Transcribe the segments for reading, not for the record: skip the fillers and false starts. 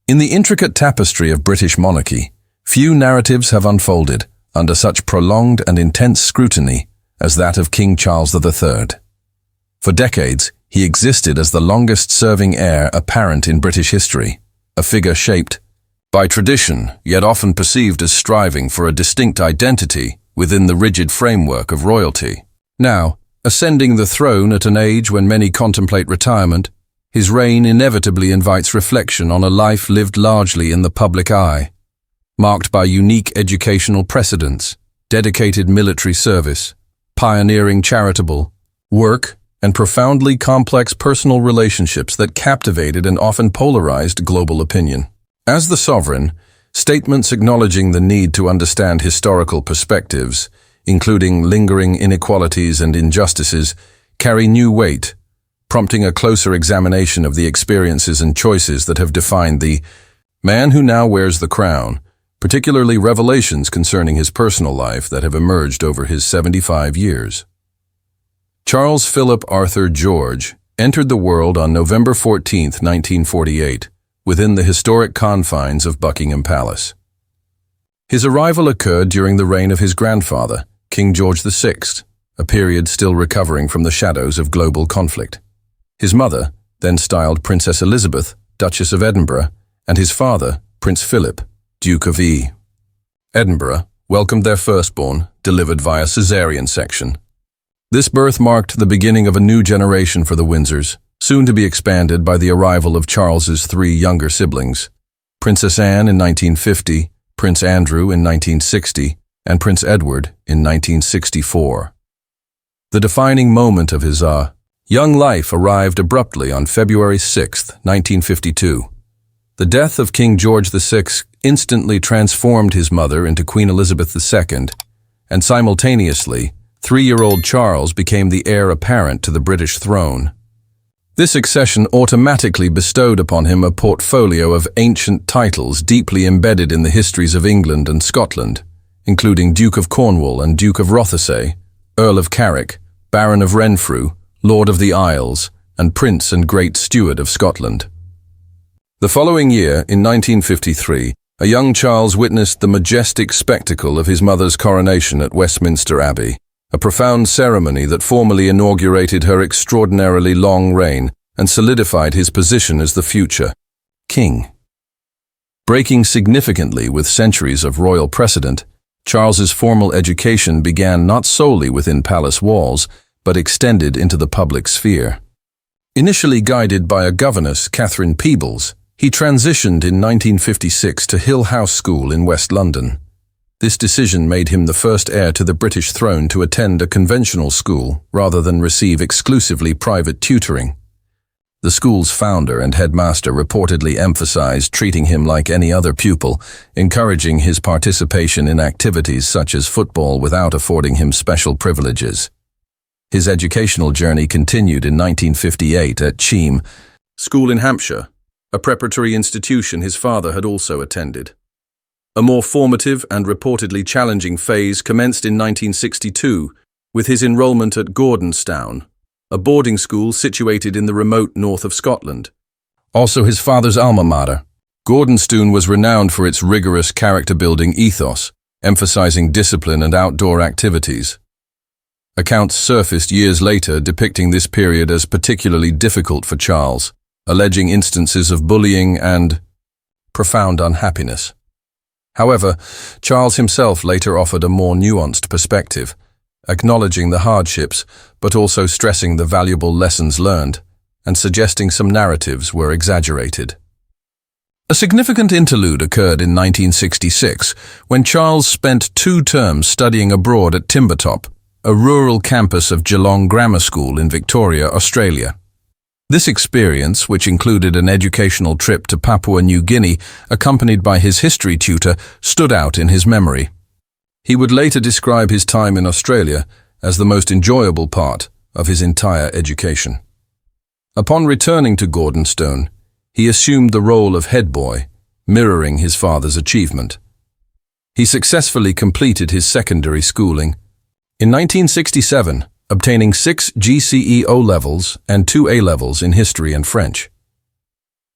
In the intricate tapestry of British monarchy, few narratives have unfolded under such prolonged and intense scrutiny as that of King Charles III. For decades, he existed as the longest-serving heir apparent in British history, a figure shaped by tradition, yet often perceived as striving for a distinct identity within the rigid framework of royalty. Now, ascending the throne at an age when many contemplate retirement, his reign inevitably invites reflection on a life lived largely in the public eye, marked by unique educational precedents, dedicated military service, pioneering charitable work, and profoundly complex personal relationships that captivated and often polarized global opinion. As the sovereign, statements acknowledging the need to understand historical perspectives, including lingering inequalities and injustices, carry new weight, prompting a closer examination of the experiences and choices that have defined the man who now wears the crown, particularly revelations concerning his personal life that have emerged over his 75 years. Charles Philip Arthur George entered the world on November 14, 1948, within the historic confines of Buckingham Palace. His arrival occurred during the reign of his grandfather, King George VI, a period still recovering from the shadows of global conflict. His mother, then styled Princess Elizabeth, Duchess of Edinburgh, and his father, Prince Philip, Duke of Edinburgh, welcomed their firstborn, delivered via caesarean section. This birth marked the beginning of a new generation for the Windsors, soon to be expanded by the arrival of Charles's three younger siblings, Princess Anne in 1950, Prince Andrew in 1960, and Prince Edward in 1964. The defining moment of his young life arrived abruptly on February 6, 1952. The death of King George VI instantly transformed his mother into Queen Elizabeth II, and simultaneously, 3-year-old Charles became the heir apparent to the British throne. This succession automatically bestowed upon him a portfolio of ancient titles deeply embedded in the histories of England and Scotland, including Duke of Cornwall and Duke of Rothesay, Earl of Carrick, Baron of Renfrew, Lord of the Isles, and Prince and Great Steward of Scotland. The following year, in 1953, a young Charles witnessed the majestic spectacle of his mother's coronation at Westminster Abbey, a profound ceremony that formally inaugurated her extraordinarily long reign and solidified his position as the future king. Breaking significantly with centuries of royal precedent, Charles's formal education began not solely within palace walls, but extended into the public sphere. Initially guided by a governess, Catherine Peebles, he transitioned in 1956 to Hill House School in West London. This decision made him the first heir to the British throne to attend a conventional school rather than receive exclusively private tutoring. The school's founder and headmaster reportedly emphasized treating him like any other pupil, encouraging his participation in activities such as football without affording him special privileges. His educational journey continued in 1958 at Cheam School in Hampshire, a preparatory institution his father had also attended. A more formative and reportedly challenging phase commenced in 1962 with his enrollment at Gordonstoun, a boarding school situated in the remote north of Scotland. Also his father's alma mater, Gordonstoun was renowned for its rigorous character-building ethos, emphasizing discipline and outdoor activities. Accounts surfaced years later depicting this period as particularly difficult for Charles, alleging instances of bullying and profound unhappiness. However, Charles himself later offered a more nuanced perspective, acknowledging the hardships but also stressing the valuable lessons learned and suggesting some narratives were exaggerated. A significant interlude occurred in 1966 when Charles spent 2 terms studying abroad at Timbertop, a rural campus of Geelong Grammar School in Victoria, Australia. This experience, which included an educational trip to Papua New Guinea accompanied by his history tutor, stood out in his memory. He would later describe his time in Australia as the most enjoyable part of his entire education. Upon returning to Gordonstoun, he assumed the role of head boy, mirroring his father's achievement. He successfully completed his secondary schooling. In 1967, obtaining 6 GCE O-levels and 2 A-levels in history and French.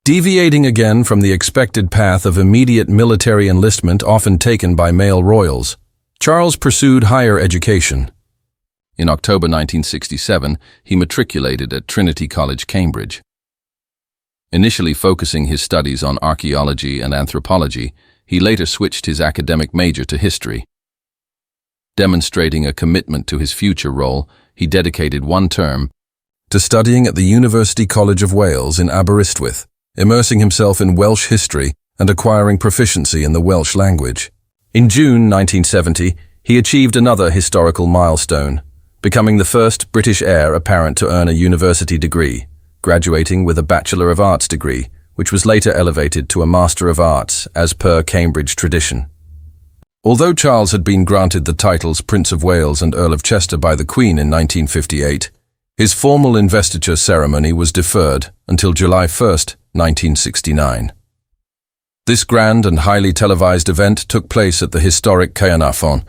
Deviating again from the expected path of immediate military enlistment often taken by male royals, Charles pursued higher education. In October 1967, he matriculated at Trinity College, Cambridge. Initially focusing his studies on archaeology and anthropology, he later switched his academic major to history. Demonstrating a commitment to his future role, he dedicated one term to studying at the University College of Wales in Aberystwyth, immersing himself in Welsh history and acquiring proficiency in the Welsh language. In June 1970, he achieved another historical milestone, becoming the first British heir apparent to earn a university degree, graduating with a Bachelor of Arts degree, which was later elevated to a Master of Arts as per Cambridge tradition. Although Charles had been granted the titles Prince of Wales and Earl of Chester by the Queen in 1958, his formal investiture ceremony was deferred until July 1, 1969. This grand and highly televised event took place at the historic Caernarfon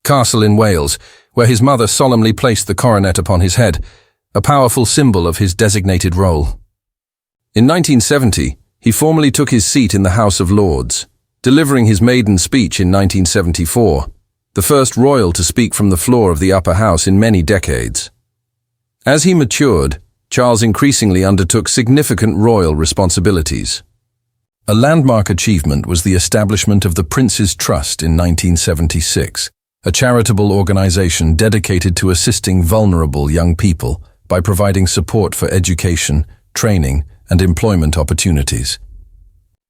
Castle in Wales, where his mother solemnly placed the coronet upon his head, a powerful symbol of his designated role. In 1970, he formally took his seat in the House of Lords, delivering his maiden speech in 1974, the first royal to speak from the floor of the upper house in many decades. As he matured, Charles increasingly undertook significant royal responsibilities. A landmark achievement was the establishment of the Prince's Trust in 1976, a charitable organization dedicated to assisting vulnerable young people by providing support for education, training, and employment opportunities.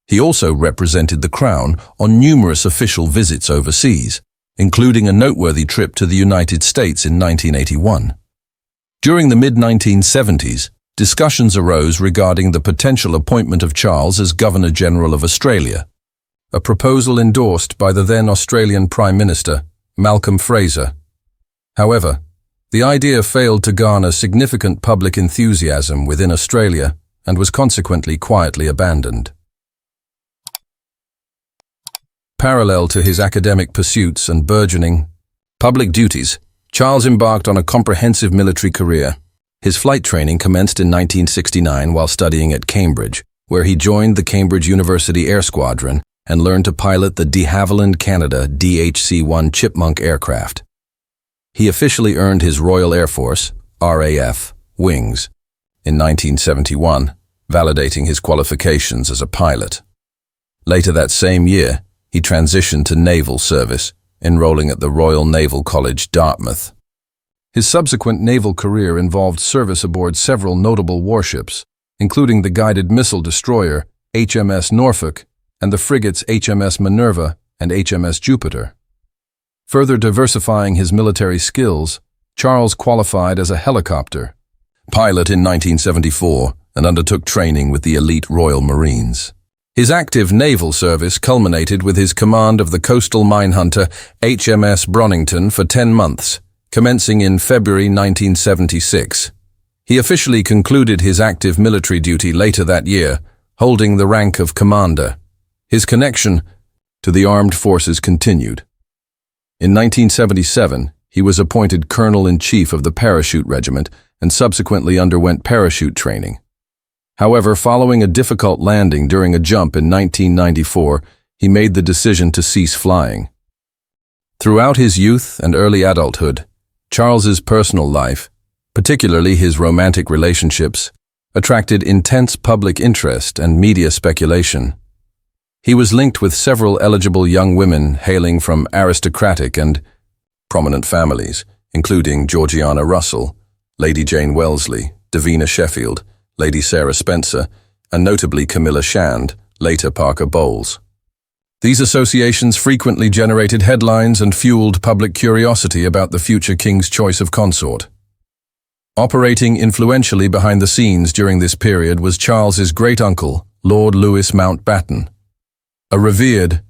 He also represented the Crown on numerous official visits overseas, including a noteworthy trip to the United States in 1981. During the mid-1970s, discussions arose regarding the potential appointment of Charles as Governor-General of Australia, a proposal endorsed by the then Australian Prime Minister, Malcolm Fraser. However, the idea failed to garner significant public enthusiasm within Australia and was consequently quietly abandoned. Parallel to his academic pursuits and burgeoning public duties, Charles embarked on a comprehensive military career. His flight training commenced in 1969 while studying at Cambridge, where he joined the Cambridge University Air Squadron and learned to pilot the de Havilland Canada DHC-1 Chipmunk aircraft. He officially earned his Royal Air Force, RAF, wings in 1971, validating his qualifications as a pilot. Later that same year, he transitioned to naval service, enrolling at the Royal Naval College, Dartmouth. His subsequent naval career involved service aboard several notable warships, including the guided missile destroyer HMS Norfolk and the frigates HMS Minerva and HMS Jupiter. Further diversifying his military skills, Charles qualified as a helicopter pilot in 1974 and undertook training with the elite Royal Marines. His active naval service culminated with his command of the coastal minehunter HMS Bronington for 10 months, commencing in February 1976. He officially concluded his active military duty later that year, holding the rank of commander. His connection to the armed forces continued. In 1977, he was appointed Colonel-in-Chief of the Parachute Regiment and subsequently underwent parachute training. However, following a difficult landing during a jump in 1994, he made the decision to cease flying. Throughout his youth and early adulthood, Charles's personal life, particularly his romantic relationships, attracted intense public interest and media speculation. He was linked with several eligible young women hailing from aristocratic and prominent families, including Georgiana Russell, Lady Jane Wellesley, Davina Sheffield, Lady Sarah Spencer, and notably Camilla Shand, later Parker Bowles. These associations frequently generated headlines and fueled public curiosity about the future king's choice of consort. Operating influentially behind the scenes during this period was Charles's great-uncle, Lord Louis Mountbatten. A revered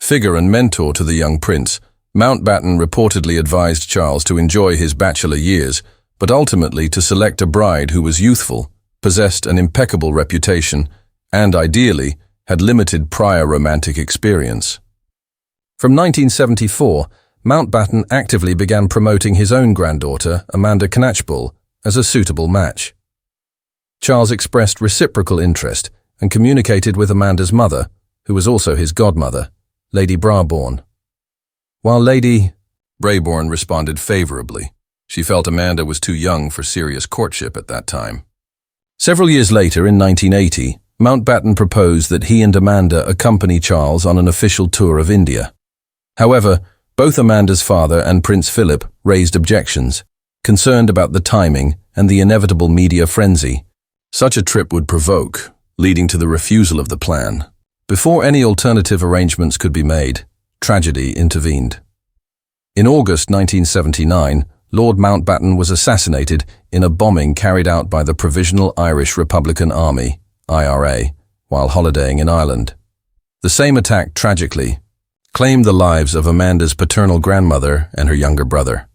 figure and mentor to the young prince, Mountbatten reportedly advised Charles to enjoy his bachelor years, but ultimately to select a bride who was youthful, possessed an impeccable reputation, and ideally, had limited prior romantic experience. From 1974, Mountbatten actively began promoting his own granddaughter, Amanda Knatchbull, as a suitable match. Charles expressed reciprocal interest, and communicated with Amanda's mother, who was also his godmother, Lady Brabourne. While Lady Brabourne responded favorably, she felt Amanda was too young for serious courtship at that time. Several years later, in 1980, Mountbatten proposed that he and Amanda accompany Charles on an official tour of India. However, both Amanda's father and Prince Philip raised objections, concerned about the timing and the inevitable media frenzy such a trip would provoke, leading to the refusal of the plan. Before any alternative arrangements could be made, tragedy intervened. In August 1979, Lord Mountbatten was assassinated in a bombing carried out by the Provisional Irish Republican Army, IRA, while holidaying in Ireland. The same attack tragically claimed the lives of Amanda's paternal grandmother and her younger brother.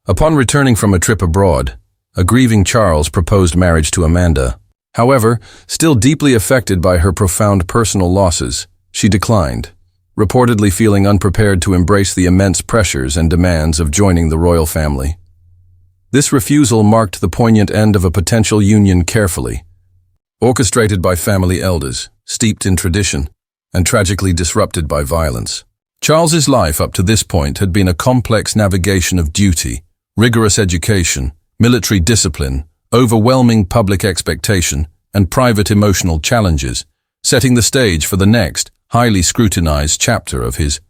Upon returning from a trip abroad, a grieving Charles proposed marriage to Amanda. However, still deeply affected by her profound personal losses, she declined, reportedly feeling unprepared to embrace the immense pressures and demands of joining the royal family. This refusal marked the poignant end of a potential union carefully orchestrated by family elders, steeped in tradition, and tragically disrupted by violence. Charles's life up to this point had been a complex navigation of duty, rigorous education, military discipline, overwhelming public expectation, and private emotional challenges, setting the stage for the next, highly scrutinized chapter of his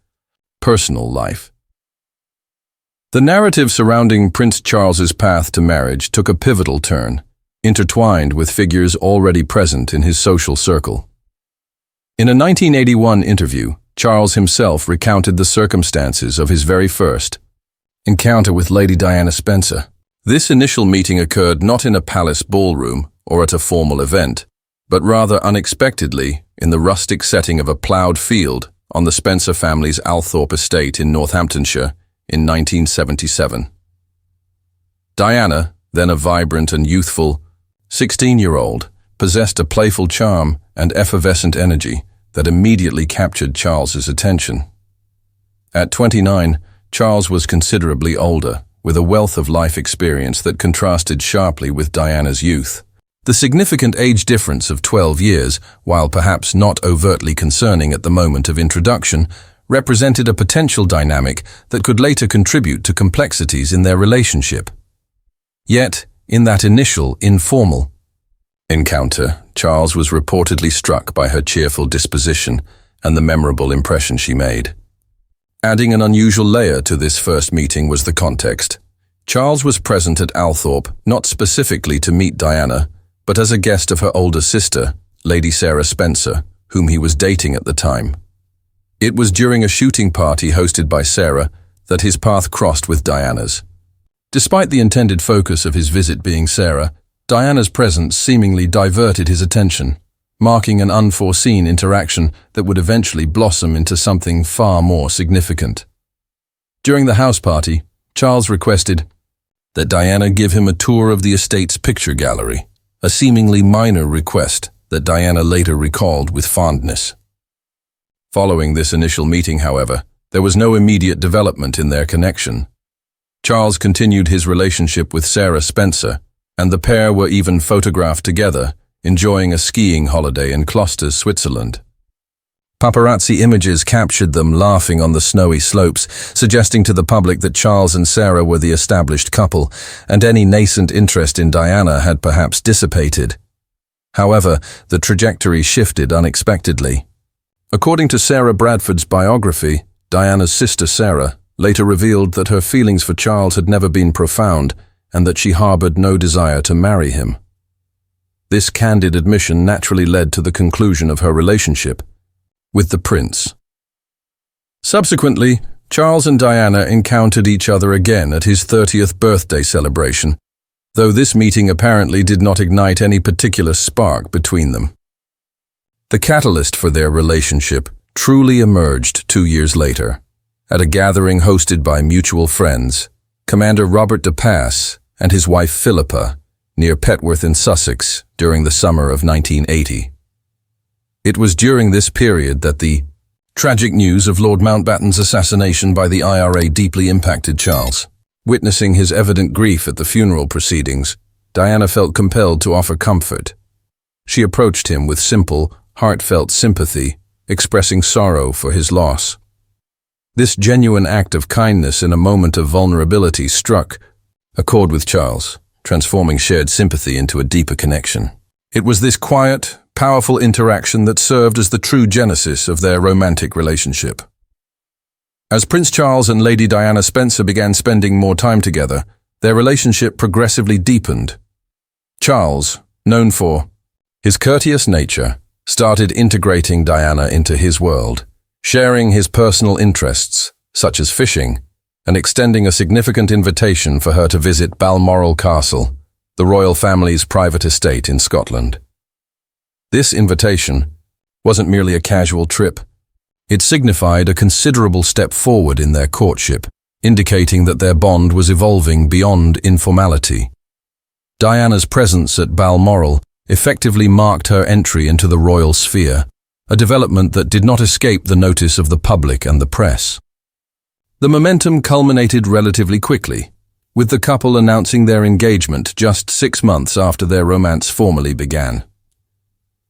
personal life. The narrative surrounding Prince Charles's path to marriage took a pivotal turn, intertwined with figures already present in his social circle. In a 1981 interview, Charles himself recounted the circumstances of his very first encounter with Lady Diana Spencer. This initial meeting occurred not in a palace ballroom or at a formal event, but rather unexpectedly in the rustic setting of a ploughed field on the Spencer family's Althorpe estate in Northamptonshire in 1977. Diana, then a vibrant and youthful 16-year-old, possessed a playful charm and effervescent energy that immediately captured Charles's attention. At 29, Charles was considerably older, with a wealth of life experience that contrasted sharply with Diana's youth. The significant age difference of 12 years, while perhaps not overtly concerning at the moment of introduction, represented a potential dynamic that could later contribute to complexities in their relationship. Yet, in that initial, informal encounter, Charles was reportedly struck by her cheerful disposition and the memorable impression she made. Adding an unusual layer to this first meeting was the context. Charles was present at Althorpe not specifically to meet Diana, but as a guest of her older sister, Lady Sarah Spencer, whom he was dating at the time. It was during a shooting party hosted by Sarah that his path crossed with Diana's. Despite the intended focus of his visit being Sarah, Diana's presence seemingly diverted his attention, marking an unforeseen interaction that would eventually blossom into something far more significant. During the house party, Charles requested that Diana give him a tour of the estate's picture gallery, a seemingly minor request that Diana later recalled with fondness. Following this initial meeting, however, there was no immediate development in their connection. Charles continued his relationship with Sarah Spencer, and the pair were even photographed together, enjoying a skiing holiday in Klosters, Switzerland. Paparazzi images captured them laughing on the snowy slopes, suggesting to the public that Charles and Sarah were the established couple, and any nascent interest in Diana had perhaps dissipated. However, the trajectory shifted unexpectedly. According to Sarah Bradford's biography, Diana's sister Sarah later revealed that her feelings for Charles had never been profound and that she harbored no desire to marry him. This candid admission naturally led to the conclusion of her relationship with the prince. Subsequently, Charles and Diana encountered each other again at his 30th birthday celebration, though this meeting apparently did not ignite any particular spark between them. The catalyst for their relationship truly emerged 2 years later, at a gathering hosted by mutual friends, Commander Robert de Pass and his wife Philippa, near Petworth in Sussex during the summer of 1980. It was during this period that the tragic news of Lord Mountbatten's assassination by the IRA deeply impacted Charles. Witnessing his evident grief at the funeral proceedings, Diana felt compelled to offer comfort. She approached him with simple, heartfelt sympathy, expressing sorrow for his loss. This genuine act of kindness in a moment of vulnerability struck a chord with Charles, transforming shared sympathy into a deeper connection. It was this quiet, powerful interaction that served as the true genesis of their romantic relationship. As Prince Charles and Lady Diana Spencer began spending more time together, their relationship progressively deepened. Charles, known for his courteous nature, started integrating Diana into his world, sharing his personal interests, such as fishing, and extending a significant invitation for her to visit Balmoral Castle, the royal family's private estate in Scotland. This invitation wasn't merely a casual trip. It signified a considerable step forward in their courtship, indicating that their bond was evolving beyond informality. Diana's presence at Balmoral effectively marked her entry into the royal sphere, a development that did not escape the notice of the public and the press. The momentum culminated relatively quickly, with the couple announcing their engagement just 6 months after their romance formally began.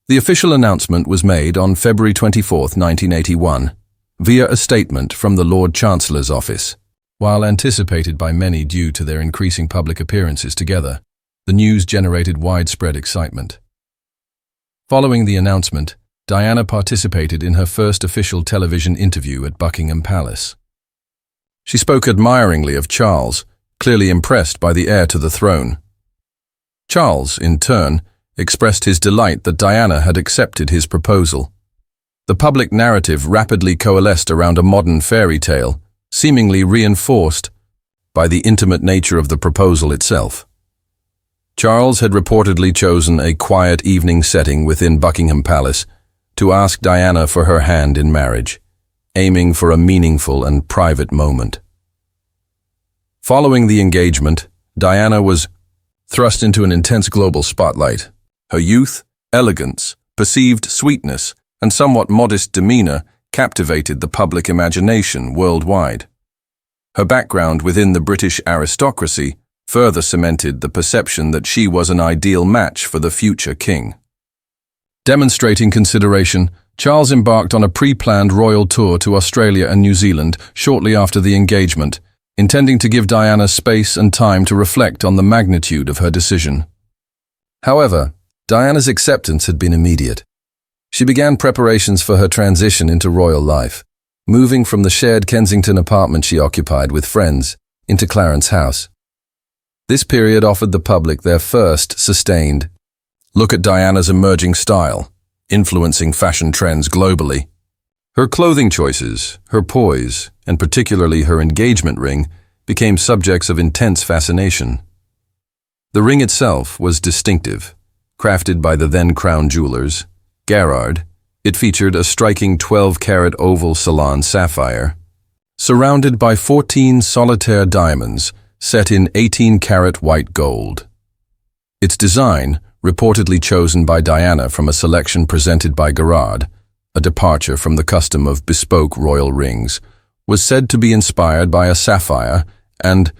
The official announcement was made on February 24, 1981, via a statement from the Lord Chancellor's office. While anticipated by many due to their increasing public appearances together, the news generated widespread excitement. Following the announcement, Diana participated in her first official television interview at Buckingham Palace. She spoke admiringly of Charles, clearly impressed by the heir to the throne. Charles, in turn, expressed his delight that Diana had accepted his proposal. The public narrative rapidly coalesced around a modern fairy tale, seemingly reinforced by the intimate nature of the proposal itself. Charles had reportedly chosen a quiet evening setting within Buckingham Palace to ask Diana for her hand in marriage, aiming for a meaningful and private moment. Following the engagement, Diana was thrust into an intense global spotlight. Her youth, elegance, perceived sweetness, and somewhat modest demeanor captivated the public imagination worldwide. Her background within the British aristocracy further cemented the perception that she was an ideal match for the future king. Demonstrating consideration, Charles embarked on a pre-planned royal tour to Australia and New Zealand shortly after the engagement, intending to give Diana space and time to reflect on the magnitude of her decision. However, Diana's acceptance had been immediate. She began preparations for her transition into royal life, moving from the shared Kensington apartment she occupied with friends into Clarence House. This period offered the public their first sustained look at Diana's emerging style, influencing fashion trends globally. Her clothing choices, her poise, and particularly her engagement ring, became subjects of intense fascination. The ring itself was distinctive. Crafted by the then crown jewelers, Garrard, it featured a striking 12-carat oval Ceylon sapphire, surrounded by 14 solitaire diamonds set in 18-carat white gold. Its design, reportedly chosen by Diana from a selection presented by Garrard, a departure from the custom of bespoke royal rings, was said to be inspired by a sapphire and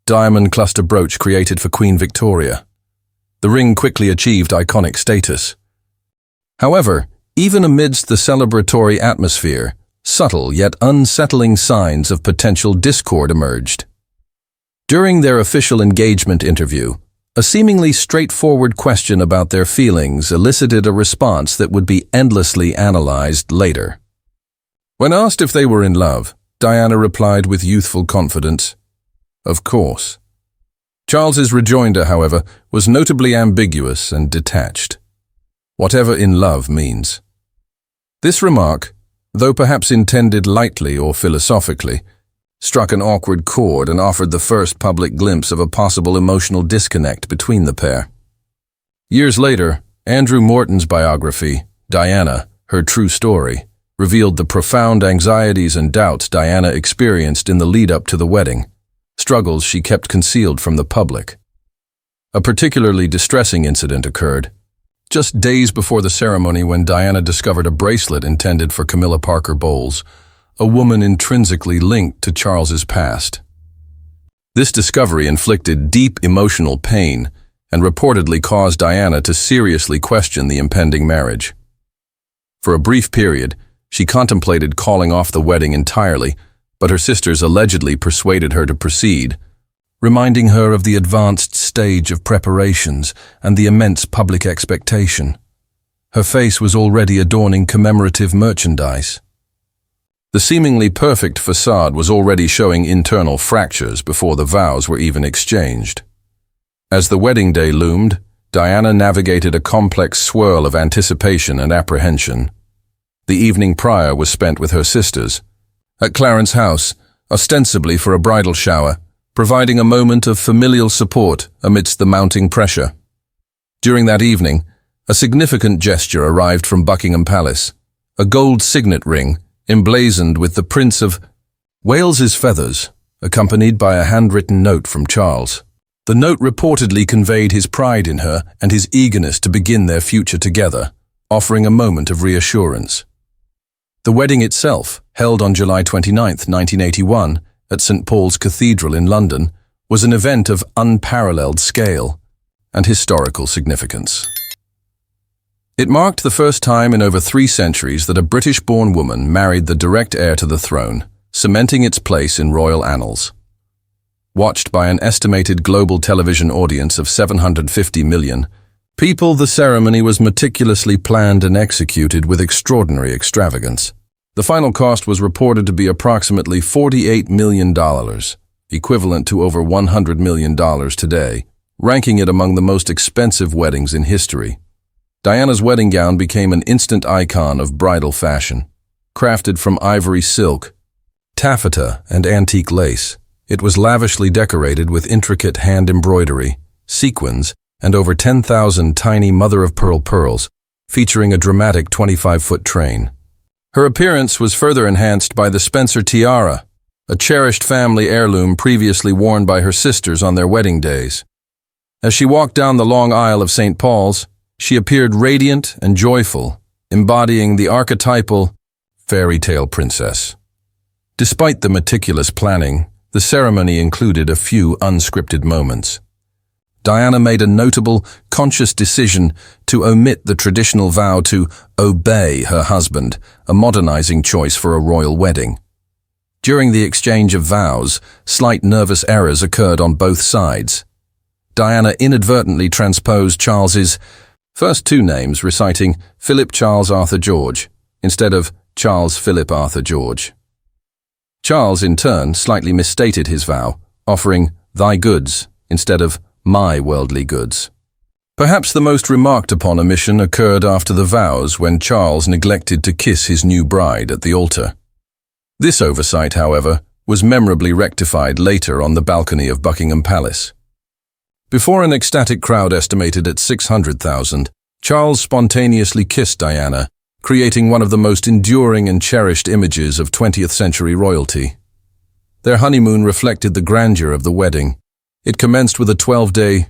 diamond cluster brooch created for Queen Victoria. The ring quickly achieved iconic status. However, even amidst the celebratory atmosphere, subtle yet unsettling signs of potential discord emerged. During their official engagement interview, a seemingly straightforward question about their feelings elicited a response that would be endlessly analyzed later. When asked if they were in love, Diana replied with youthful confidence, "Of course." Charles's rejoinder, however, was notably ambiguous and detached. Whatever in love means. This remark, though perhaps intended lightly or philosophically, struck an awkward chord and offered the first public glimpse of a possible emotional disconnect between the pair. Years later, Andrew Morton's biography, Diana, Her True Story, revealed the profound anxieties and doubts Diana experienced in the lead-up to the wedding, struggles she kept concealed from the public. A particularly distressing incident occurred just days before the ceremony when Diana discovered a bracelet intended for Camilla Parker Bowles, a woman intrinsically linked to Charles's past. This discovery inflicted deep emotional pain and reportedly caused Diana to seriously question the impending marriage. For a brief period, she contemplated calling off the wedding entirely, but her sisters allegedly persuaded her to proceed, reminding her of the advanced stage of preparations and the immense public expectation. Her face was already adorning commemorative merchandise. The seemingly perfect facade was already showing internal fractures before the vows were even exchanged. As the wedding day loomed, Diana navigated a complex swirl of anticipation and apprehension. The evening prior was spent with her sisters, at Clarence House, ostensibly for a bridal shower, providing a moment of familial support amidst the mounting pressure. During that evening, a significant gesture arrived from Buckingham Palace, a gold signet ring emblazoned with the Prince of Wales's feathers, accompanied by a handwritten note from Charles. The note reportedly conveyed his pride in her and his eagerness to begin their future together, offering a moment of reassurance. The wedding itself, held on July 29, 1981, at St. Paul's Cathedral in London, was an event of unparalleled scale and historical significance. It marked the first time in over 3 centuries that a British-born woman married the direct heir to the throne, cementing its place in royal annals. Watched by an estimated global television audience of 750 million people, the ceremony was meticulously planned and executed with extraordinary extravagance. The final cost was reported to be approximately $48 million, equivalent to over $100 million today, ranking it among the most expensive weddings in history. Diana's wedding gown became an instant icon of bridal fashion. Crafted from ivory silk, taffeta, and antique lace, it was lavishly decorated with intricate hand embroidery, sequins, and over 10,000 tiny mother-of-pearl pearls, featuring a dramatic 25-foot train. Her appearance was further enhanced by the Spencer tiara, a cherished family heirloom previously worn by her sisters on their wedding days. As she walked down the long aisle of St. Paul's, she appeared radiant and joyful, embodying the archetypal fairy tale princess. Despite the meticulous planning, the ceremony included a few unscripted moments. Diana made a notable, conscious decision to omit the traditional vow to obey her husband, a modernizing choice for a royal wedding. During the exchange of vows, slight nervous errors occurred on both sides. Diana inadvertently transposed Charles's first 2 names, reciting Philip Charles Arthur George instead of Charles Philip Arthur George. Charles, in turn, slightly misstated his vow, offering thy goods instead of my worldly goods. Perhaps the most remarked upon omission occurred after the vows, when Charles neglected to kiss his new bride at the altar. This oversight, however, was memorably rectified later on the balcony of Buckingham Palace. Before an ecstatic crowd estimated at 600,000, Charles spontaneously kissed Diana, creating one of the most enduring and cherished images of 20th century royalty. Their honeymoon reflected the grandeur of the wedding. It commenced with a 12-day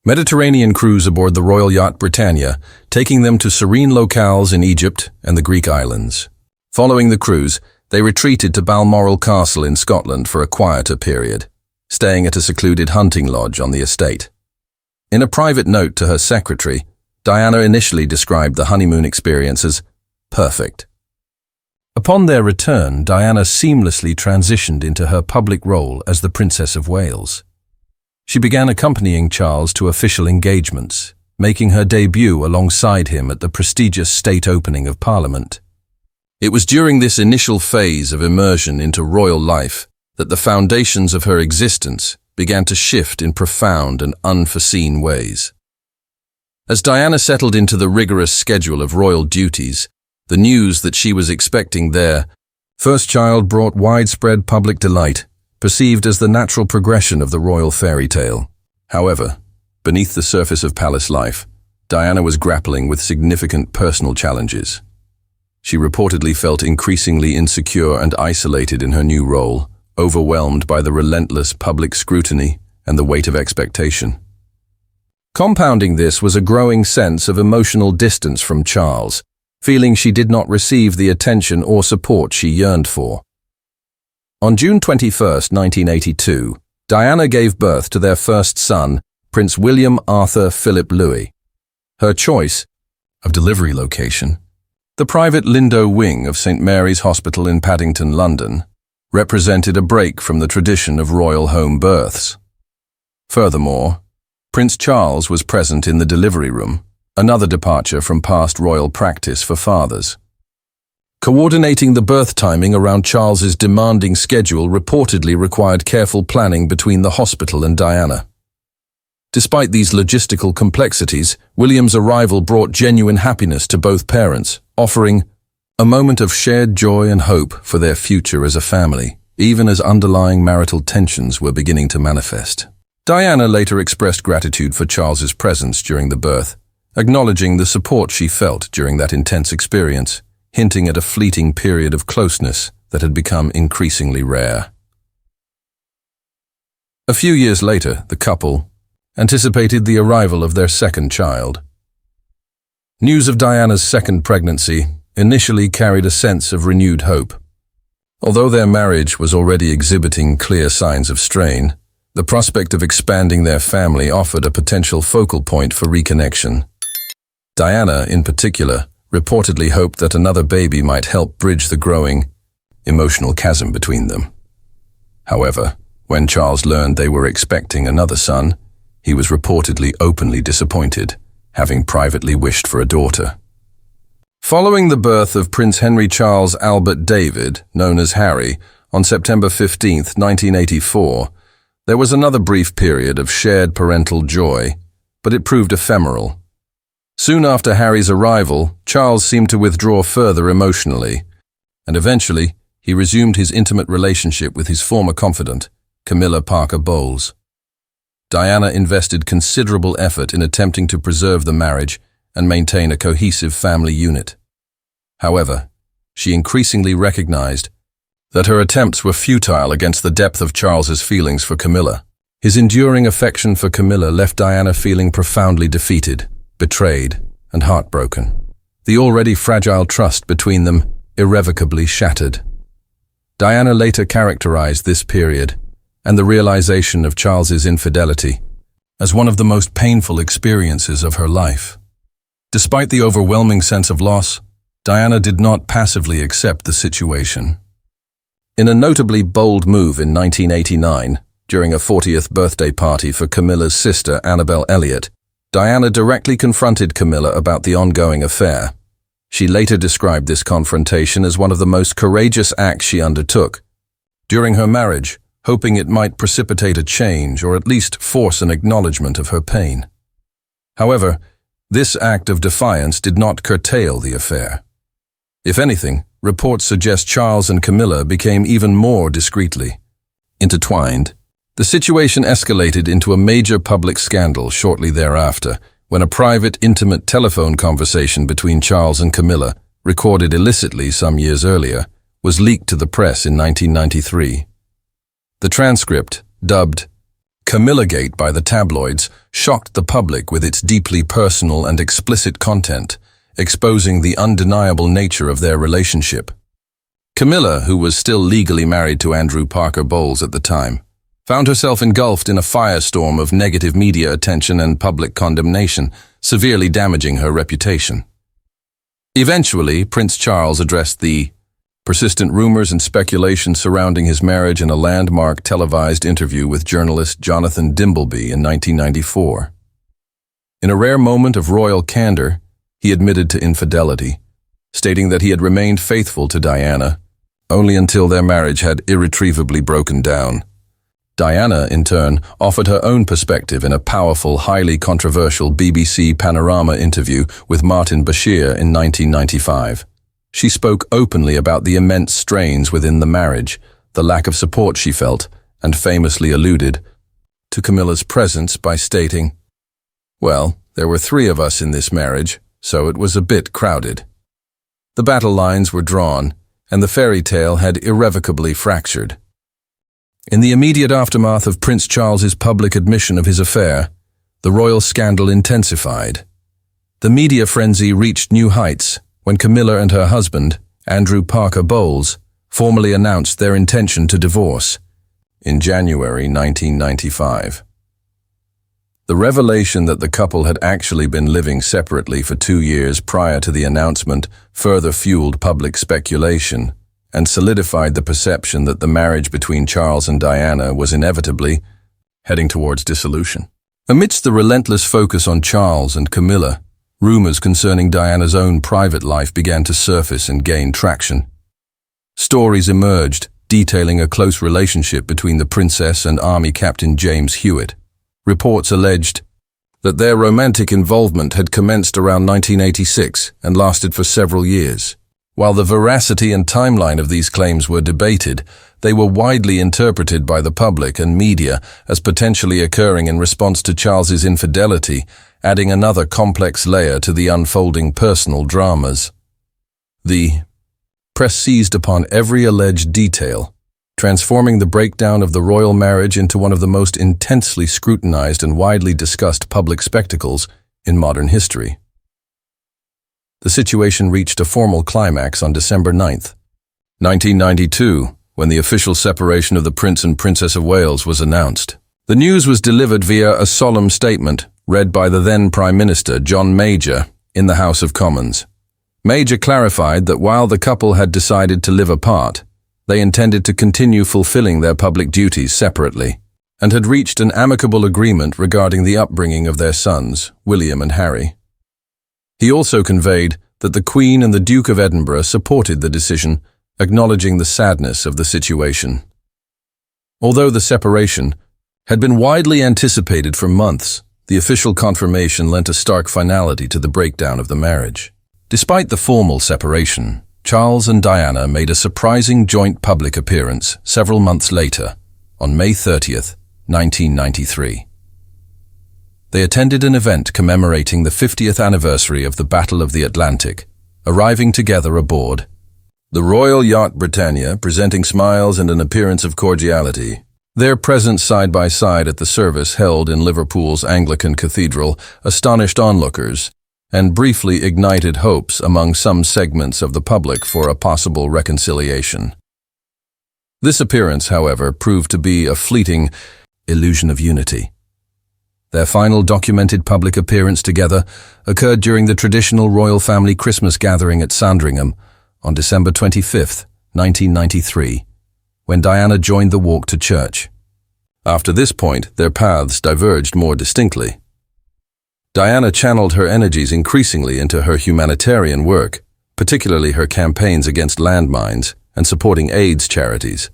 Mediterranean cruise aboard the royal yacht Britannia, taking them to serene locales in Egypt and the Greek islands. Following the cruise, they retreated to Balmoral Castle in Scotland for a quieter period, staying at a secluded hunting lodge on the estate. In a private note to her secretary, Diana initially described the honeymoon experience as perfect. Upon their return, Diana seamlessly transitioned into her public role as the Princess of Wales. She began accompanying Charles to official engagements, making her debut alongside him at the prestigious state opening of Parliament. It was during this initial phase of immersion into royal life that the foundations of her existence began to shift in profound and unforeseen ways. As Diana settled into the rigorous schedule of royal duties, the news that she was expecting their first child brought widespread public delight, perceived as the natural progression of the royal fairy tale. However, beneath the surface of palace life, Diana was grappling with significant personal challenges. She reportedly felt increasingly insecure and isolated in her new role, overwhelmed by the relentless public scrutiny and the weight of expectation. Compounding this was a growing sense of emotional distance from Charles, feeling she did not receive the attention or support she yearned for. On June 21, 1982, Diana gave birth to their first son, Prince William Arthur Philip Louis. Her choice of delivery location, the private Lindo wing of St. Mary's Hospital in Paddington, London, represented a break from the tradition of royal home births. Furthermore, Prince Charles was present in the delivery room, another departure from past royal practice for fathers. Coordinating the birth timing around Charles's demanding schedule reportedly required careful planning between the hospital and Diana. Despite these logistical complexities, William's arrival brought genuine happiness to both parents, offering a moment of shared joy and hope for their future as a family, even as underlying marital tensions were beginning to manifest. Diana later expressed gratitude for Charles's presence during the birth, acknowledging the support she felt during that intense experience, hinting at a fleeting period of closeness that had become increasingly rare. A few years later, the couple anticipated the arrival of their second child. News of Diana's second pregnancy initially carried a sense of renewed hope. Although their marriage was already exhibiting clear signs of strain, the prospect of expanding their family offered a potential focal point for reconnection. Diana, in particular, reportedly hoped that another baby might help bridge the growing emotional chasm between them. However, when Charles learned they were expecting another son, he was reportedly openly disappointed, having privately wished for a daughter. Following the birth of Prince Henry Charles Albert David, known as Harry, on September 15, 1984, there was another brief period of shared parental joy, but it proved ephemeral. Soon after Harry's arrival, Charles seemed to withdraw further emotionally, and eventually he resumed his intimate relationship with his former confidant, Camilla Parker Bowles. Diana invested considerable effort in attempting to preserve the marriage and maintain a cohesive family unit. However, she increasingly recognized that her attempts were futile against the depth of Charles's feelings for Camilla. His enduring affection for Camilla left Diana feeling profoundly defeated, betrayed, and heartbroken. The already fragile trust between them irrevocably shattered. Diana later characterized this period and the realization of Charles's infidelity as one of the most painful experiences of her life. Despite the overwhelming sense of loss, Diana did not passively accept the situation. In a notably bold move in 1989, during a 40th birthday party for Camilla's sister Annabelle Elliott, Diana directly confronted Camilla about the ongoing affair. She later described this confrontation as one of the most courageous acts she undertook during her marriage, hoping it might precipitate a change or at least force an acknowledgement of her pain. However, this act of defiance did not curtail the affair. If anything, reports suggest Charles and Camilla became even more discreetly intertwined. The situation escalated into a major public scandal shortly thereafter, when a private, intimate telephone conversation between Charles and Camilla, recorded illicitly some years earlier, was leaked to the press in 1993. The transcript, dubbed Camillagate by the tabloids, shocked the public with its deeply personal and explicit content, exposing the undeniable nature of their relationship. Camilla, who was still legally married to Andrew Parker Bowles at the time, found herself engulfed in a firestorm of negative media attention and public condemnation, severely damaging her reputation. Eventually, Prince Charles addressed the persistent rumors and speculation surrounding his marriage in a landmark televised interview with journalist Jonathan Dimbleby in 1994. In a rare moment of royal candor, he admitted to infidelity, stating that he had remained faithful to Diana only until their marriage had irretrievably broken down. Diana, in turn, offered her own perspective in a powerful, highly controversial BBC Panorama interview with Martin Bashir in 1995. She spoke openly about the immense strains within the marriage, the lack of support she felt, and famously alluded to Camilla's presence by stating, "Well, there were 3 of us in this marriage, so it was a bit crowded." The battle lines were drawn, and the fairy tale had irrevocably fractured. In the immediate aftermath of Prince Charles's public admission of his affair, the royal scandal intensified. The media frenzy reached new heights when Camilla and her husband, Andrew Parker Bowles, formally announced their intention to divorce in January 1995. The revelation that the couple had actually been living separately for 2 years prior to the announcement further fueled public speculation and solidified the perception that the marriage between Charles and Diana was inevitably heading towards dissolution. Amidst the relentless focus on Charles and Camilla, rumors concerning Diana's own private life began to surface and gain traction. Stories emerged detailing a close relationship between the princess and Army Captain James Hewitt. Reports alleged that their romantic involvement had commenced around 1986 and lasted for several years. While the veracity and timeline of these claims were debated, they were widely interpreted by the public and media as potentially occurring in response to Charles's infidelity, adding another complex layer to the unfolding personal dramas. The press seized upon every alleged detail, transforming the breakdown of the royal marriage into one of the most intensely scrutinized and widely discussed public spectacles in modern history. The situation reached a formal climax on December 9, 1992, when the official separation of the Prince and Princess of Wales was announced. The news was delivered via a solemn statement read by the then Prime Minister, John Major, in the House of Commons. Major clarified that while the couple had decided to live apart, they intended to continue fulfilling their public duties separately, and had reached an amicable agreement regarding the upbringing of their sons, William and Harry. He also conveyed that the Queen and the Duke of Edinburgh supported the decision, acknowledging the sadness of the situation. Although the separation had been widely anticipated for months, the official confirmation lent a stark finality to the breakdown of the marriage. Despite the formal separation, Charles and Diana made a surprising joint public appearance several months later, on May 30th, 1993. They attended an event commemorating the 50th anniversary of the Battle of the Atlantic, arriving together aboard the Royal Yacht Britannia, presenting smiles and an appearance of cordiality. Their presence side by side at the service held in Liverpool's Anglican Cathedral astonished onlookers and briefly ignited hopes among some segments of the public for a possible reconciliation. This appearance, however, proved to be a fleeting illusion of unity. Their final documented public appearance together occurred during the traditional royal family Christmas gathering at Sandringham on December 25, 1993, when Diana joined the walk to church. After this point, their paths diverged more distinctly. Diana channeled her energies increasingly into her humanitarian work, particularly her campaigns against landmines and supporting AIDS charities.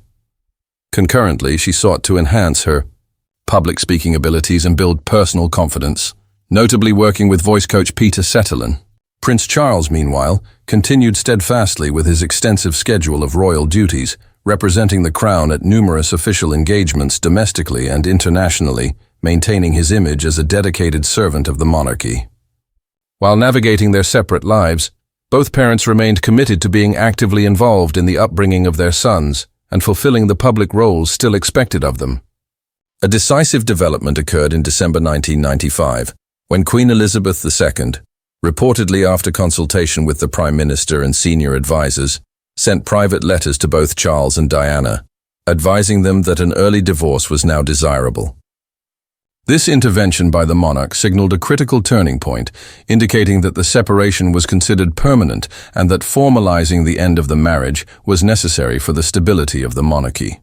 Concurrently, she sought to enhance her public speaking abilities and build personal confidence, notably working with voice coach Peter Setterlin. Prince Charles, meanwhile, continued steadfastly with his extensive schedule of royal duties, representing the crown at numerous official engagements domestically and internationally, maintaining his image as a dedicated servant of the monarchy. While navigating their separate lives, both parents remained committed to being actively involved in the upbringing of their sons and fulfilling the public roles still expected of them. A decisive development occurred in December 1995, when Queen Elizabeth II, reportedly after consultation with the Prime Minister and senior advisors, sent private letters to both Charles and Diana, advising them that an early divorce was now desirable. This intervention by the monarch signaled a critical turning point, indicating that the separation was considered permanent and that formalizing the end of the marriage was necessary for the stability of the monarchy.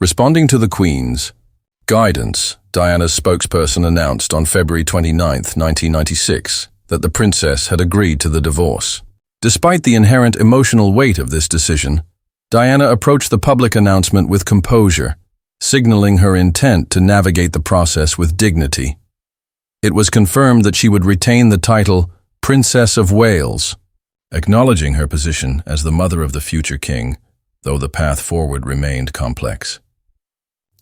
Responding to the Queen's guidance, Diana's spokesperson announced on February 29, 1996, that the princess had agreed to the divorce. Despite the inherent emotional weight of this decision, Diana approached the public announcement with composure, signaling her intent to navigate the process with dignity. It was confirmed that she would retain the title Princess of Wales, acknowledging her position as the mother of the future king, though the path forward remained complex.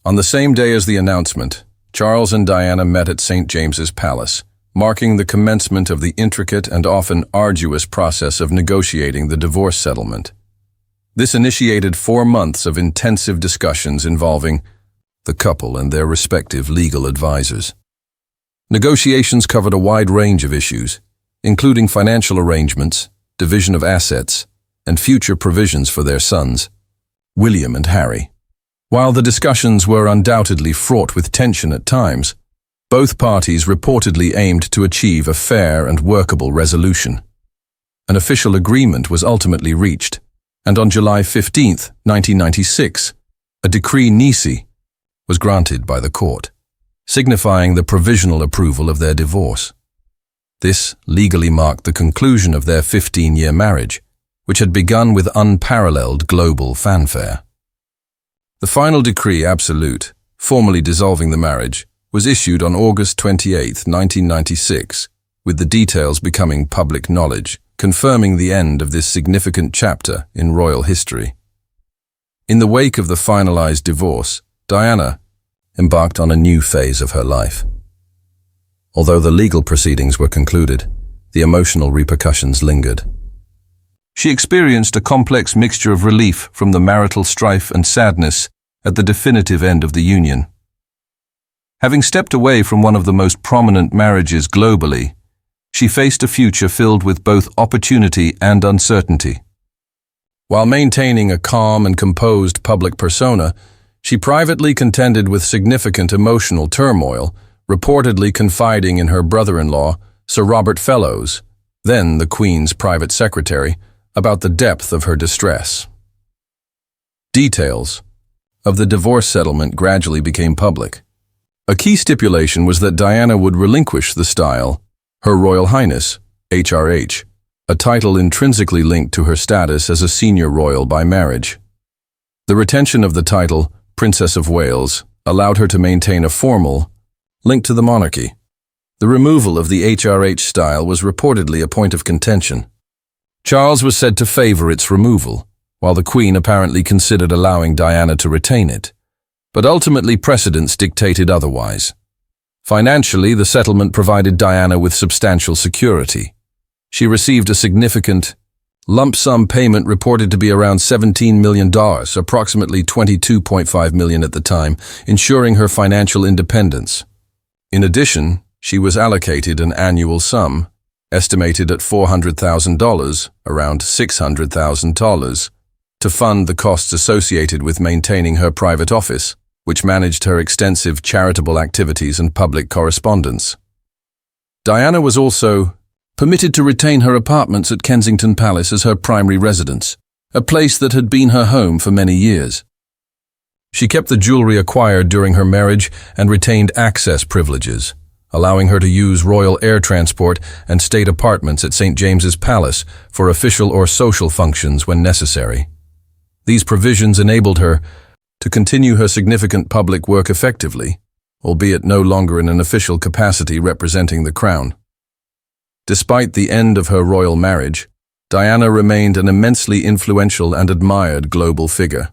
On the same day as the announcement, Charles and Diana met at St. James's Palace, marking the commencement of the intricate and often arduous process of negotiating the divorce settlement. This initiated 4 months of intensive discussions involving the couple and their respective legal advisors. Negotiations covered a wide range of issues, including financial arrangements, division of assets, and future provisions for their sons, William and Harry. While the discussions were undoubtedly fraught with tension at times, Both parties reportedly aimed to achieve a fair and workable resolution. An official agreement was ultimately reached, and on July 15, 1996, a decree nisi was granted by the court, signifying the provisional approval of their divorce. This legally marked the conclusion of their 15-year marriage, which had begun with unparalleled global fanfare. The final decree absolute, formally dissolving the marriage, was issued on August 28, 1996, with the details becoming public knowledge, confirming the end of this significant chapter in royal history. In the wake of the finalized divorce, Diana embarked on a new phase of her life. Although the legal proceedings were concluded, the emotional repercussions lingered. She experienced a complex mixture of relief from the marital strife and sadness at the definitive end of the union. Having stepped away from one of the most prominent marriages globally, she faced a future filled with both opportunity and uncertainty. While maintaining a calm and composed public persona, she privately contended with significant emotional turmoil, reportedly confiding in her brother-in-law, Sir Robert Fellows, then the Queen's private secretary, about the depth of her distress. Details of the divorce settlement gradually became public. A key stipulation was that Diana would relinquish the style, Her Royal Highness, HRH, a title intrinsically linked to her status as a senior royal by marriage. The retention of the title, Princess of Wales, allowed her to maintain a formal link to the monarchy. The removal of the HRH style was reportedly a point of contention. Charles was said to favor its removal, while the Queen apparently considered allowing Diana to retain it. But ultimately precedents dictated otherwise. Financially, the settlement provided Diana with substantial security. She received a significant lump sum payment reported to be around $17 million, approximately $22.5 million at the time, ensuring her financial independence. In addition, she was allocated an annual sum, estimated at $400,000, around $600,000, to fund the costs associated with maintaining her private office, which managed her extensive charitable activities and public correspondence. Diana was also permitted to retain her apartments at Kensington Palace as her primary residence, a place that had been her home for many years. She kept the jewelry acquired during her marriage and retained access privileges, allowing her to use royal air transport and state apartments at St. James's Palace for official or social functions when necessary. These provisions enabled her to continue her significant public work effectively, albeit no longer in an official capacity representing the crown. Despite the end of her royal marriage, Diana remained an immensely influential and admired global figure.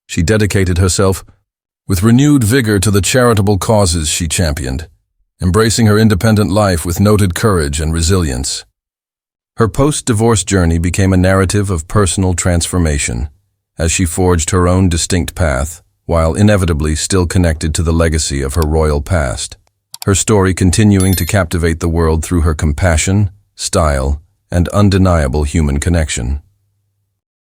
She dedicated herself with renewed vigor to the charitable causes she championed, embracing her independent life with noted courage and resilience. Her post-divorce journey became a narrative of personal transformation, as she forged her own distinct path, while inevitably still connected to the legacy of her royal past. Her story continuing to captivate the world through her compassion, style, and undeniable human connection.